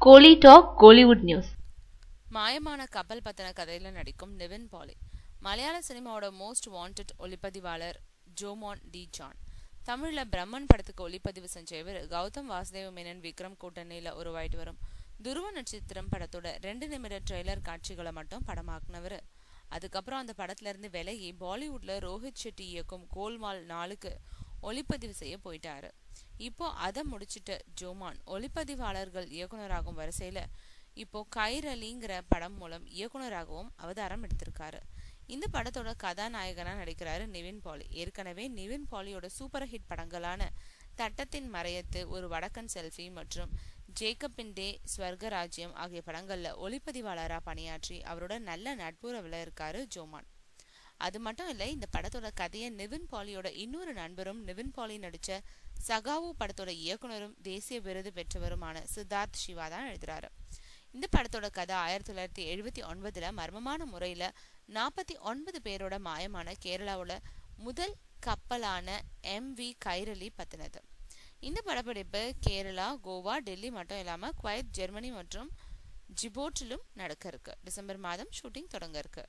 கோலி talk Kollywood news. மாயமான கப்பல் பத்தின கதையில நடிக்கும் நிவின் பாலி. மலையாள சினிமாவோட மோஸ்ட் வாண்டட் ஒளிப்பதிவாளர் ஜோமான் டி ஜான். தமிழ்ல பிரம்மன் படத்துக்கு ஒளிப்பதிவு செஞ்ச இவர் கௌதம் வாசுதேவ மேனன் விக்ரம் கூட்டணியில உருவாயிட்டு வரும் துருவ நட்சத்திரம் படத்தோட 2 நிமிட ட்ரெய்லர் காட்சிகளை மட்டும் படமாக்குனவர். அதுக்கப்புறம் அந்த படத்துல இருந்து விலகி பாலிவுட்ல ரோஹித் ஷெட்டி இயக்கும் கோல்மால் 4க்கு ஒளிப்பதிவு செய்ய போயிட்டாரு. இப்போ அதை முடிச்சிட்ட ஜோமான் ஒளிப்பதிவாளர்கள் இயக்குனராகும் வரிசையில இப்போ கைரலிங்கிற படம் மூலம் இயக்குனராகவும் அவதாரம் எடுத்திருக்காரு. இந்த படத்தோட கதாநாயகனா நடிக்கிறாரு நிவின் பாலி. ஏற்கனவே நிவின் பாலியோட சூப்பர் ஹிட் படங்களான தட்டத்தின் மறையத்து, ஒரு வடக்கன் செல்ஃபி மற்றும் ஜேக்கபின் டே, ஸ்வர்கராஜ்யம் ஆகிய படங்கள்ல ஒளிப்பதிவாளரா பணியாற்றி அவரோட நல்ல நட்புறவுல இருக்காரு ஜோமான். அது மட்டும் இல்லை, இந்த படத்தோட கதையை நிவின் பாலியோட இன்னொரு நண்பரும் நிவின் பாலி நடிச்ச சகாவு படத்தோட இயக்குனரும் தேசிய விருது பெற்றவருமான சித்தார்த் சிவா தான் எழுதுறாரு. இந்த படத்தோட கதை 1979 மர்மமான முறையில 49 பேரோட மாயமான கேரளாவோட முதல் கப்பலான MV கைரலி பத்தினது. இந்த படப்பிடிப்பு கேரளா, கோவா, டெல்லி மட்டும் இல்லாம குவைத், ஜெர்மனி மற்றும் ஜிபோட்டிலும் நடக்க இருக்கு. டிசம்பர் மாதம் ஷூட்டிங் தொடங்க இருக்கு.